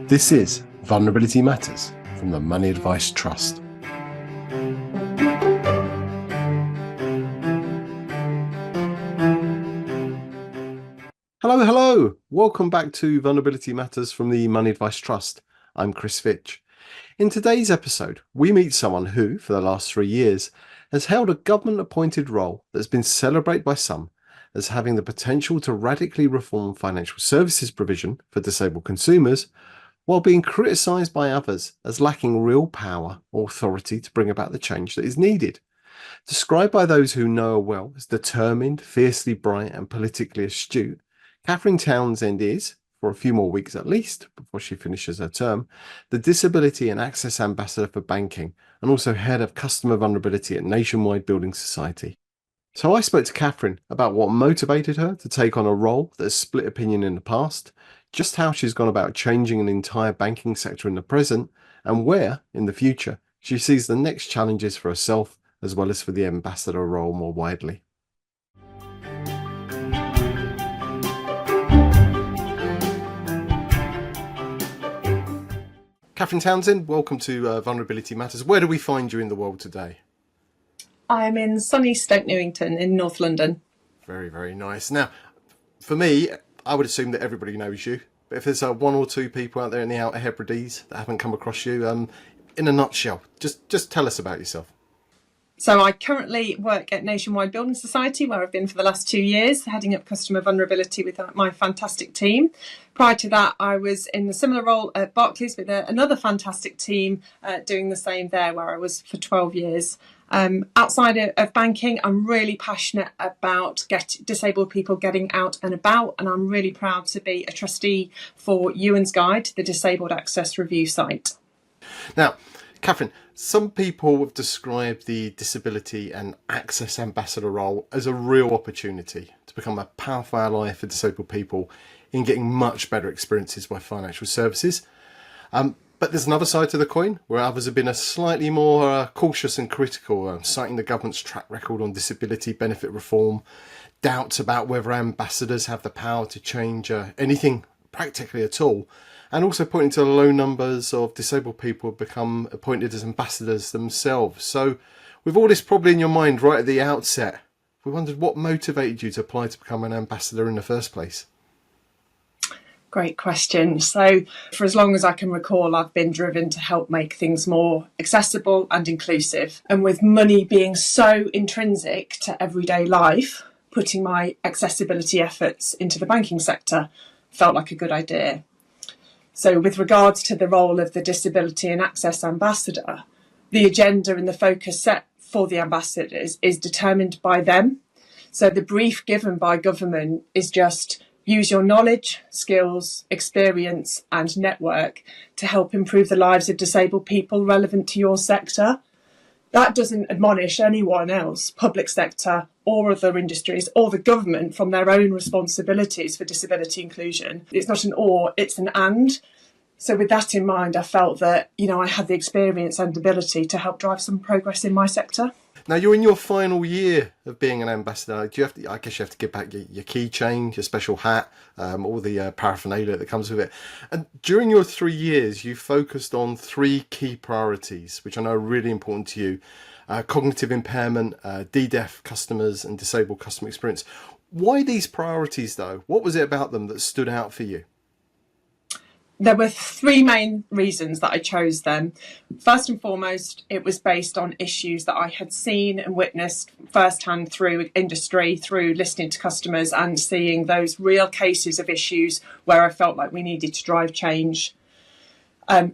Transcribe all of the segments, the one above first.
This is Vulnerability Matters from the Money Advice Trust. Hello. Welcome back to Vulnerability Matters from the Money Advice Trust. I'm Chris Fitch. In today's episode, we meet someone who, for the last 3 years, has held a government-appointed role that's been celebrated by some as having the potential to radically reform financial services provision for disabled consumers, while being criticised by others as lacking real power or authority to bring about the change that is needed. Described by those who know her well as determined, fiercely bright and politically astute, Kathryn Townsend is, for a few more weeks at least, before she finishes her term, the Disability and Access Ambassador for Banking and also Head of Customer Vulnerability at Nationwide Building Society. So I spoke to Kathryn about what motivated her to take on a role that has split opinion in the past, just how she's gone about changing an entire banking sector in the present, and where, in the future, she sees the next challenges for herself as well as for the ambassador role more widely. Kathryn Townsend, welcome to Vulnerability Matters. Where do we find you in the world today? I'm in sunny Stoke Newington in North London. Very, very nice. Now, for me, I would assume that everybody knows you. But if there's one or two people out there in the Outer Hebrides that haven't come across you, in a nutshell, just tell us about yourself. So I currently work at Nationwide Building Society, where I've been for the last 2 years, heading up customer vulnerability with my fantastic team. Prior to that, I was in a similar role at Barclays with another fantastic team doing the same there, where I was for 12 years. Outside of banking, I'm really passionate about disabled people getting out and about, and I'm really proud to be a trustee for Ewan's Guide, the Disabled Access Review site. Now, Kathryn, some people have described the Disability and Access Ambassador role as a real opportunity to become a powerful ally for disabled people in getting much better experiences by financial services. But there's another side to the coin where others have been slightly more cautious and critical, citing the government's track record on disability benefit reform, doubts about whether ambassadors have the power to change anything practically at all, and also pointing to the low numbers of disabled people who become appointed as ambassadors themselves. So with all this probably in your mind right at the outset, we wondered what motivated you to apply to become an ambassador in the first place? Great question. So for as long as I can recall, I've been driven to help make things more accessible and inclusive. And with money being so intrinsic to everyday life, putting my accessibility efforts into the banking sector felt like a good idea. So with regards to the role of the Disability and Access Ambassador, the agenda and the focus set for the ambassadors is determined by them. So the brief given by government is just use your knowledge, skills, experience and network to help improve the lives of disabled people relevant to your sector. That doesn't admonish anyone else, public sector or other industries or the government, from their own responsibilities for disability inclusion. It's not an or, it's an and. So with that in mind, I felt that, I had the experience and ability to help drive some progress in my sector. Now, you're in your final year of being an ambassador. I guess you have to give back your keychain, your special hat, all the paraphernalia that comes with it. And during your 3 years, you focused on 3 key priorities, which I know are really important to you. Cognitive impairment, DDEF customers and disabled customer experience. Why these priorities, though? What was it about them that stood out for you? There were 3 main reasons that I chose them. First and foremost, it was based on issues that I had seen and witnessed firsthand through industry, through listening to customers and seeing those real cases of issues where I felt like we needed to drive change.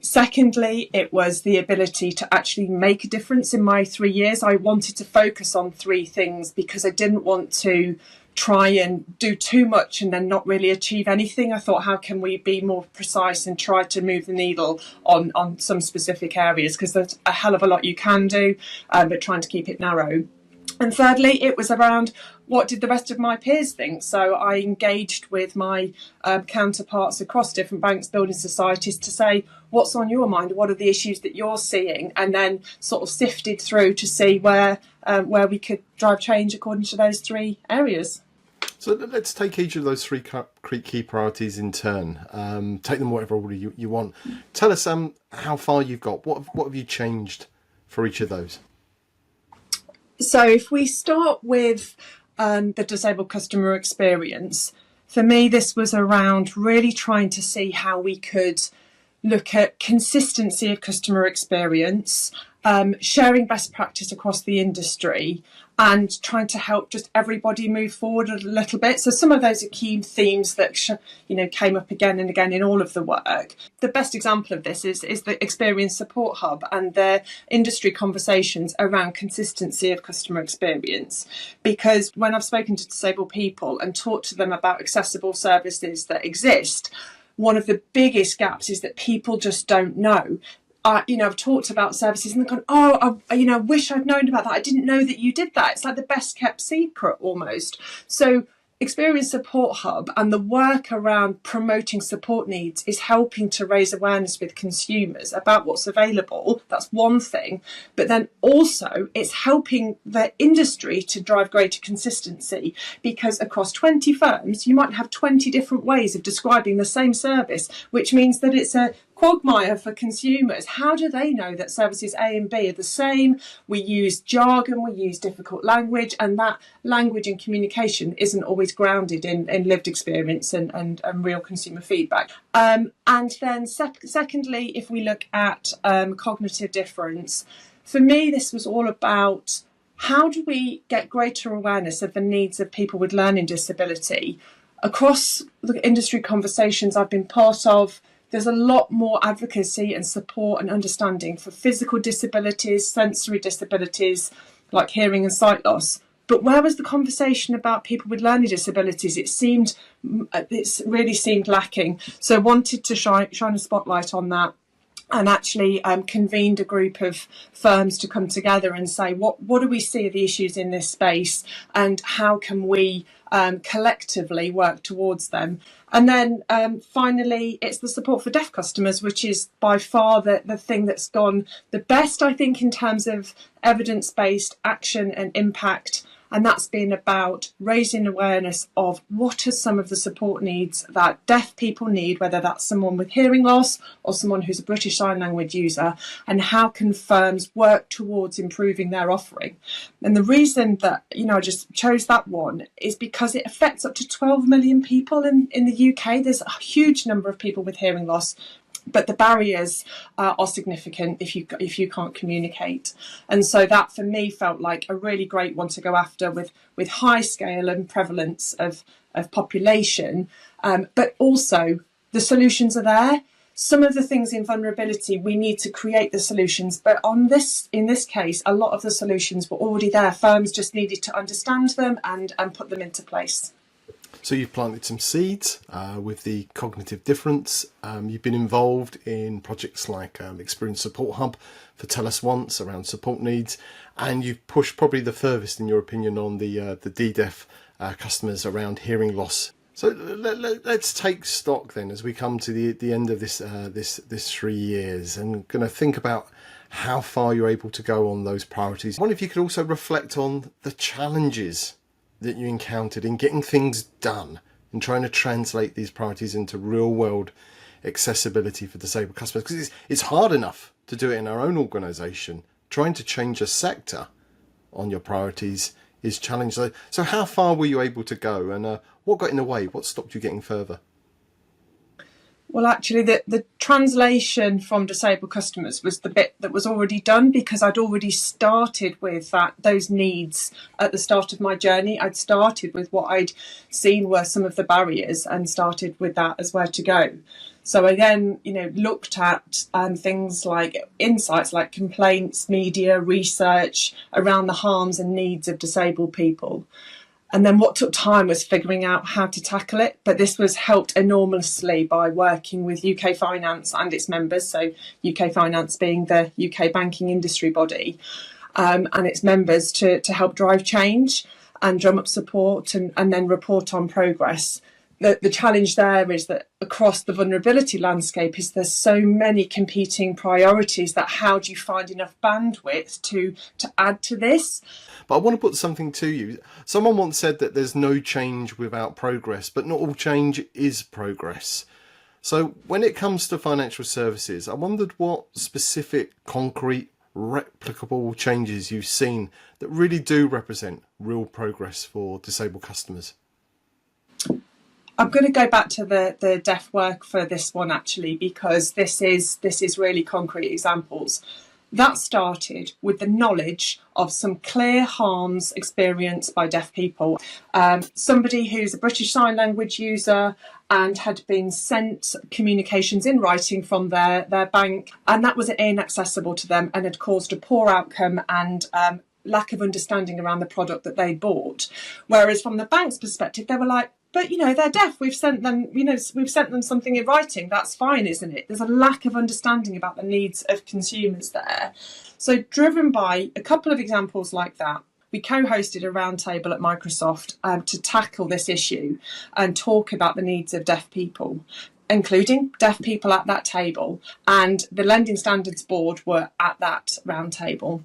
Secondly, it was the ability to actually make a difference in my 3 years. I wanted to focus on 3 things because I didn't want to try and do too much and then not really achieve anything. I thought, how can we be more precise and try to move the needle on some specific areas? Because there's a hell of a lot you can do, but trying to keep it narrow. And thirdly, it was around what did the rest of my peers think? So I engaged with my counterparts across different banks, building societies to say, what's on your mind? What are the issues that you're seeing? And then sort of sifted through to see where we could drive change according to those 3 areas. So let's take each of those three key priorities in turn. Take them whatever order you want. Tell us how far you've got. What have you changed for each of those? So if we start with the disabled customer experience, for me, this was around really trying to see how we could look at consistency of customer experience, sharing best practice across the industry, and trying to help just everybody move forward a little bit. So some of those are key themes that came up again and again in all of the work. The best example of this is the Experience Support Hub and the industry conversations around consistency of customer experience. Because when I've spoken to disabled people and talked to them about accessible services that exist, one of the biggest gaps is that people just don't know. I've talked about services and they've gone, I wish I'd known about that. I didn't know that you did that. It's like the best kept secret almost. So Experience Support Hub and the work around promoting support needs is helping to raise awareness with consumers about what's available. That's one thing. But then also it's helping the industry to drive greater consistency, because across 20 firms, you might have 20 different ways of describing the same service, which means that it's a quagmire for consumers. How do they know that services A and B are the same? We use jargon, we use difficult language, and that language and communication isn't always grounded in lived experience and real consumer feedback. And then secondly, if we look at cognitive difference, for me, this was all about how do we get greater awareness of the needs of people with learning disability. Across the industry conversations I've been part of, there's a lot more advocacy and support and understanding for physical disabilities, sensory disabilities, like hearing and sight loss. But where was the conversation about people with learning disabilities? It really seemed lacking. So I wanted to shine a spotlight on that, and actually convened a group of firms to come together and say, what do we see are the issues in this space, and how can we collectively work towards them? And then finally, it's the support for deaf customers, which is by far the thing that's gone the best, I think, in terms of evidence-based action and impact. And that's been about raising awareness of what are some of the support needs that deaf people need, whether that's someone with hearing loss or someone who's a British Sign Language user, and how can firms work towards improving their offering. And the reason that, I just chose that one is because it affects up to 12 million people in the UK. There's a huge number of people with hearing loss, but the barriers are significant if you can't communicate. And so that for me felt like a really great one to go after with high scale and prevalence of population. But also the solutions are there. Some of the things in vulnerability, we need to create the solutions. But in this case, a lot of the solutions were already there. Firms just needed to understand them and put them into place. So you've planted some seeds with the cognitive difference. You've been involved in projects like Experience Support Hub for Tell Us Once around support needs, and you've pushed probably the furthest, in your opinion, on the DDEF customers around hearing loss. So let's take stock then as we come to the end of this 3 years, and going to think about how far you're able to go on those priorities. I wonder if you could also reflect on the challenges that you encountered in getting things done and trying to translate these priorities into real world accessibility for disabled customers, because it's hard enough to do it in our own organisation. Trying to change a sector on your priorities is challenging. So how far were you able to go, and what got in the way? What stopped you getting further? Well, actually, the translation from disabled customers was the bit that was already done, because I'd already started with those needs at the start of my journey. I'd started with what I'd seen were some of the barriers and started with that as where to go. So I then, looked at things like insights like complaints, media, research around the harms and needs of disabled people. And then what took time was figuring out how to tackle it. But this was helped enormously by working with UK Finance and its members. So UK Finance being the UK banking industry body, and its members to help drive change and drum up support and then report on progress. the challenge there is that across the vulnerability landscape is there's so many competing priorities that how do you find enough bandwidth to add to this? But I want to put something to you. Someone once said that there's no change without progress, but not all change is progress. So when it comes to financial services, I wondered what specific, concrete, replicable changes you've seen that really do represent real progress for disabled customers. I'm going to go back to the deaf work for this one actually, because this is really concrete examples. That started with the knowledge of some clear harms experienced by deaf people. Somebody who's a British Sign Language user and had been sent communications in writing from their bank, and that was inaccessible to them and had caused a poor outcome and lack of understanding around the product that they bought. Whereas from the bank's perspective, they were like, but, they're deaf. We've sent them something in writing. That's fine, isn't it? There's a lack of understanding about the needs of consumers there. So driven by a couple of examples like that, we co-hosted a roundtable at Microsoft to tackle this issue and talk about the needs of deaf people, including deaf people at that table, and the Lending Standards Board were at that roundtable.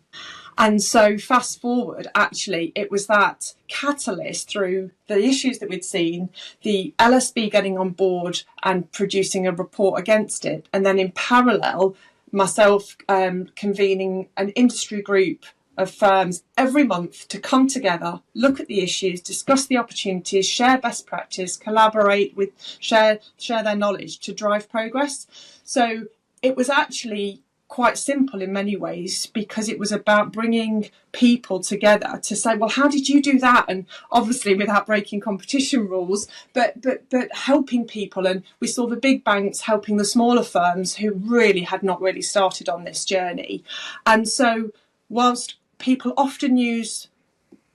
And so fast forward, actually, it was that catalyst through the issues that we'd seen, the LSB getting on board and producing a report against it, and then in parallel, myself convening an industry group of firms every month to come together, look at the issues, discuss the opportunities, share best practice, collaborate with, share their knowledge to drive progress. So it was actually quite simple in many ways, because it was about bringing people together to say, well, how did you do that? And obviously without breaking competition rules, but helping people. And we saw the big banks helping the smaller firms who really had not really started on this journey. And so whilst people often use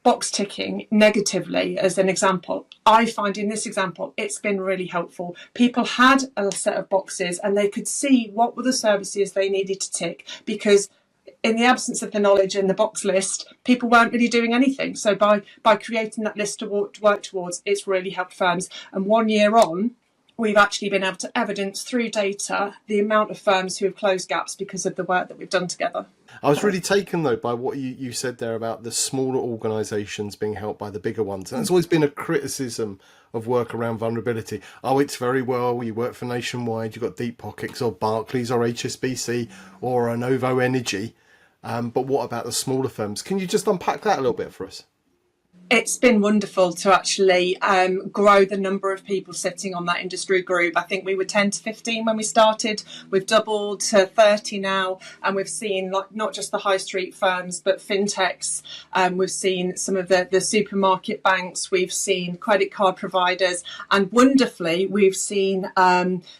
box ticking negatively as an example, I find in this example it's been really helpful. People had a set of boxes and they could see what were the services they needed to tick, because in the absence of the knowledge in the box list, people weren't really doing anything. So by creating that list to work towards, it's really helped firms. And 1 year on, we've actually been able to evidence through data the amount of firms who have closed gaps because of the work that we've done together. I was really taken, though, by what you said there about the smaller organisations being helped by the bigger ones. And it's always been a criticism of work around vulnerability. Oh, it's very well, you work for Nationwide, you've got deep pockets, or Barclays, or HSBC, or Novo Energy. But what about the smaller firms? Can you just unpack that a little bit for us? It's been wonderful to actually grow the number of people sitting on that industry group. I think we were 10 to 15 when we started. We've doubled to 30 now, and we've seen not just the high street firms, but fintechs. We've seen some of the supermarket banks. We've seen credit card providers, and wonderfully, we've seen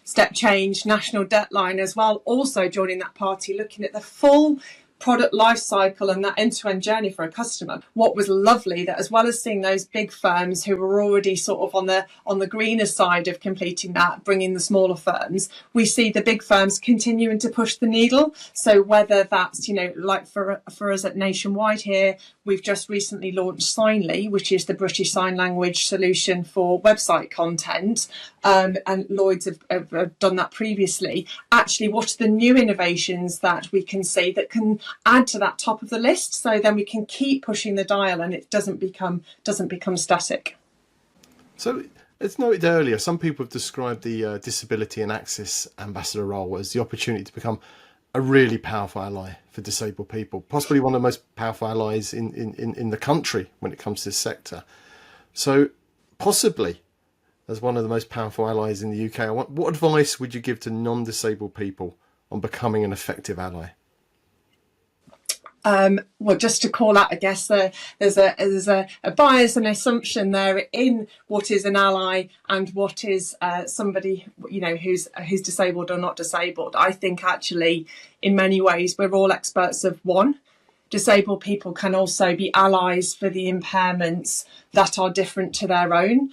Step Change, National Deadline as well, also joining that party, looking at the full product life cycle and that end-to-end journey for a customer. What was lovely, that as well as seeing those big firms who were already sort of on the greener side of completing that, bringing the smaller firms, we see the big firms continuing to push the needle. So whether that's, like for us at Nationwide here, we've just recently launched Signly, which is the British Sign Language solution for website content, and Lloyds have done that previously. Actually, what are the new innovations that we can see that can add to that top of the list, so then we can keep pushing the dial and it doesn't become static. So, as noted earlier, some people have described the Disability and Access Ambassador role as the opportunity to become a really powerful ally for disabled people, possibly one of the most powerful allies in the country when it comes to this sector. So, possibly as one of the most powerful allies in the UK, what advice would you give to non-disabled people on becoming an effective ally? Well, just to call out, I guess there's a bias and assumption there in what is an ally and what is somebody who's disabled or not disabled. I think actually, in many ways, we're all experts of one. Disabled people can also be allies for the impairments that are different to their own.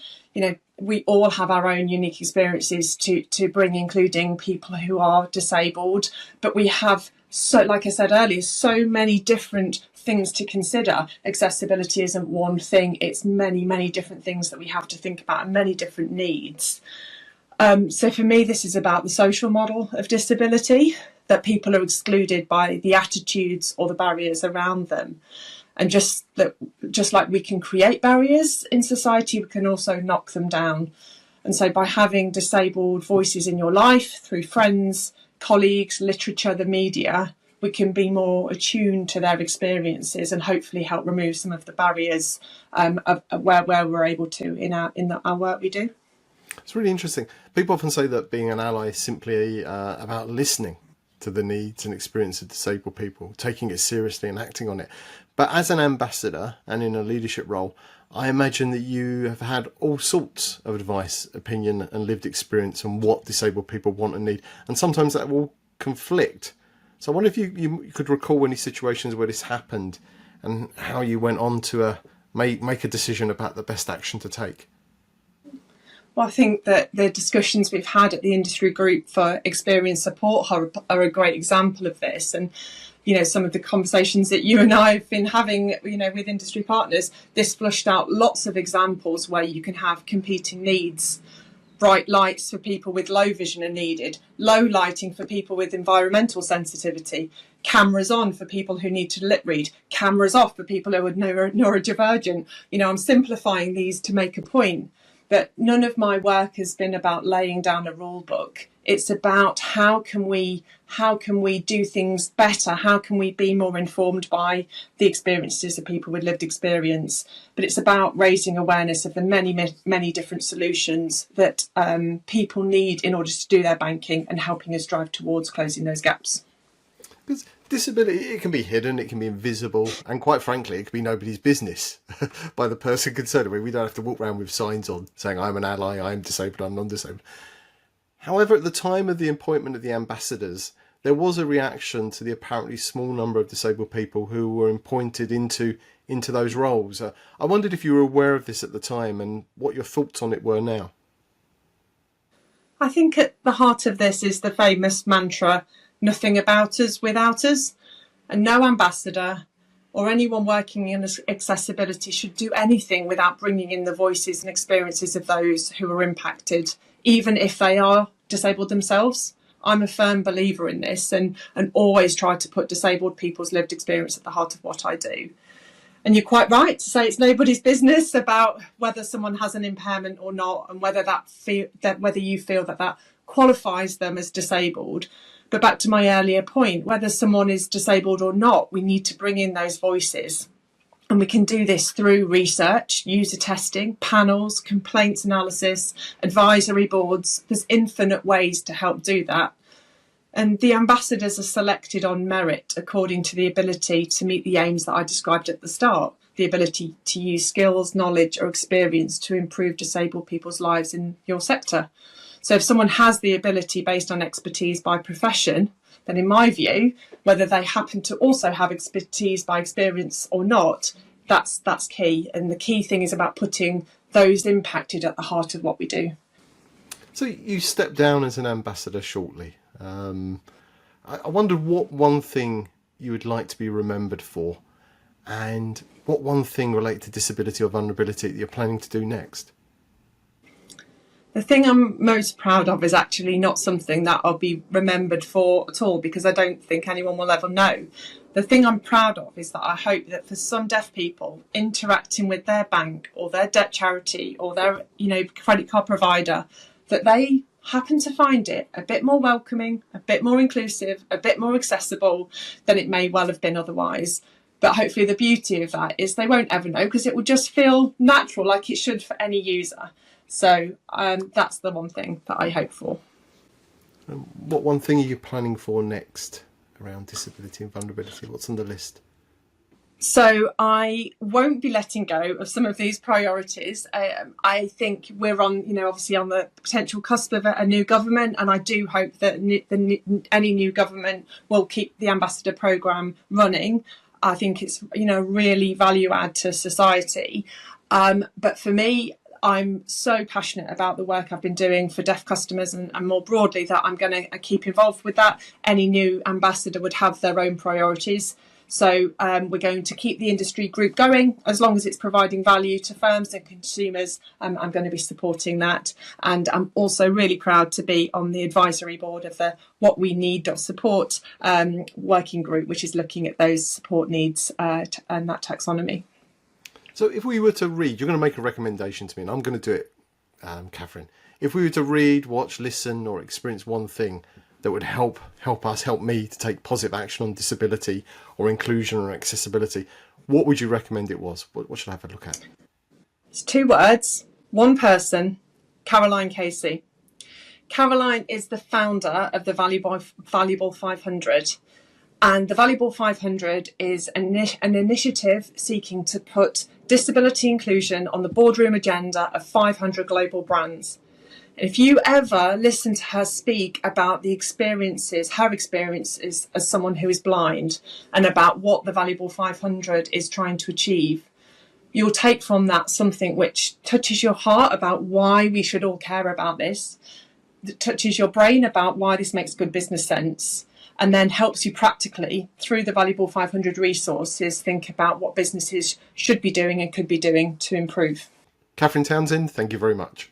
we all have our own unique experiences to bring, including people who are disabled. But we have, so like I said earlier, so many different things to consider. Accessibility isn't one thing, it's many, many different things that we have to think about and many different needs. So for me, this is about the social model of disability, that people are excluded by the attitudes or the barriers around them. And just like we can create barriers in society, we can also knock them down. And so by having disabled voices in your life through friends, colleagues, literature, the media, we can be more attuned to their experiences and hopefully help remove some of the barriers of where we're able to in our work we do. It's really interesting. People often say that being an ally is simply about listening to the needs and experience of disabled people, taking it seriously and acting on it. But as an ambassador and in a leadership role, I imagine that you have had all sorts of advice, opinion and lived experience on what disabled people want and need. And sometimes that will conflict. So I wonder if you could recall any situations where this happened and how you went on to make a decision about the best action to take. Well, I think that the discussions we've had at the industry group for experience support are a great example of this. And, you know, some of the conversations that you and I have been having, you know, with industry partners, this flushed out lots of examples where you can have competing needs. Bright lights for people with low vision are needed, low lighting for people with environmental sensitivity, cameras on for people who need to lip read, cameras off for people who are neurodivergent. You know, I'm simplifying these to make a point, but none of my work has been about laying down a rule book. It's about how can we do things better? How can we be more informed by the experiences of people with lived experience? But it's about raising awareness of the many different solutions that people need in order to do their banking and helping us drive towards closing those gaps. Because disability, it can be hidden, it can be invisible, and quite frankly, it can be nobody's business by the person concerned. I mean, we don't have to walk around with signs on saying, I'm an ally, I'm disabled, I'm non-disabled. However, at the time of the appointment of the ambassadors, there was a reaction to the apparently small number of disabled people who were appointed into those roles. I wondered if you were aware of this at the time and what your thoughts on it were now. I think at the heart of this is the famous mantra, nothing about us without us, and no ambassador or anyone working in accessibility should do anything without bringing in the voices and experiences of those who are impacted, even if they are disabled themselves. I'm a firm believer in this and always try to put disabled people's lived experience at the heart of what I do. And you're quite right to say it's nobody's business about whether someone has an impairment or not, and whether whether you feel that qualifies them as disabled. But back to my earlier point, whether someone is disabled or not, we need to bring in those voices. And we can do this through research, user testing, panels, complaints analysis, advisory boards. There's infinite ways to help do that. And the ambassadors are selected on merit according to the ability to meet the aims that I described at the start, the ability to use skills, knowledge or experience to improve disabled people's lives in your sector. So if someone has the ability based on expertise by profession, then in my view, whether they happen to also have expertise by experience or not, that's key. And the key thing is about putting those impacted at the heart of what we do. So you stepped down as an ambassador shortly. I wondered what one thing you would like to be remembered for, and what one thing related to disability or vulnerability that you're planning to do next. The thing I'm most proud of is actually not something that I'll be remembered for at all, because I don't think anyone will ever know. The thing I'm proud of is that I hope that for some deaf people interacting with their bank or their debt charity or their, credit card provider, that they happen to find it a bit more welcoming, a bit more inclusive, a bit more accessible than it may well have been otherwise. But hopefully the beauty of that is they won't ever know, because it will just feel natural, like it should for any user. So that's the one thing that I hope for. What one thing are you planning for next around disability and vulnerability? What's on the list? So I won't be letting go of some of these priorities. I think we're on, obviously on the potential cusp of a new government, and I do hope that any new government will keep the ambassador programme running. I think it's, really value add to society. But for me, I'm so passionate about the work I've been doing for deaf customers and more broadly that I'm going to keep involved with that. Any new ambassador would have their own priorities. So we're going to keep the industry group going as long as it's providing value to firms and consumers. I'm going to be supporting that. And I'm also really proud to be on the advisory board of the What We Need Support working group, which is looking at those support needs and that taxonomy. So if we were to read, you're going to make a recommendation to me, and I'm going to do it, Kathryn. If we were to read, watch, listen, or experience one thing that would help me to take positive action on disability or inclusion or accessibility, what would you recommend it was? What should I have a look at? It's 2 words, 1 person, Caroline Casey. Caroline is the founder of the Valuable 500. And the Valuable 500 is an initiative seeking to put disability inclusion on the boardroom agenda of 500 global brands. If you ever listen to her speak about her experiences as someone who is blind and about what the Valuable 500 is trying to achieve, you'll take from that something which touches your heart about why we should all care about this, that touches your brain about why this makes good business sense, and then helps you practically, through the Valuable 500 resources, think about what businesses should be doing and could be doing to improve. Kathryn Townsend, thank you very much.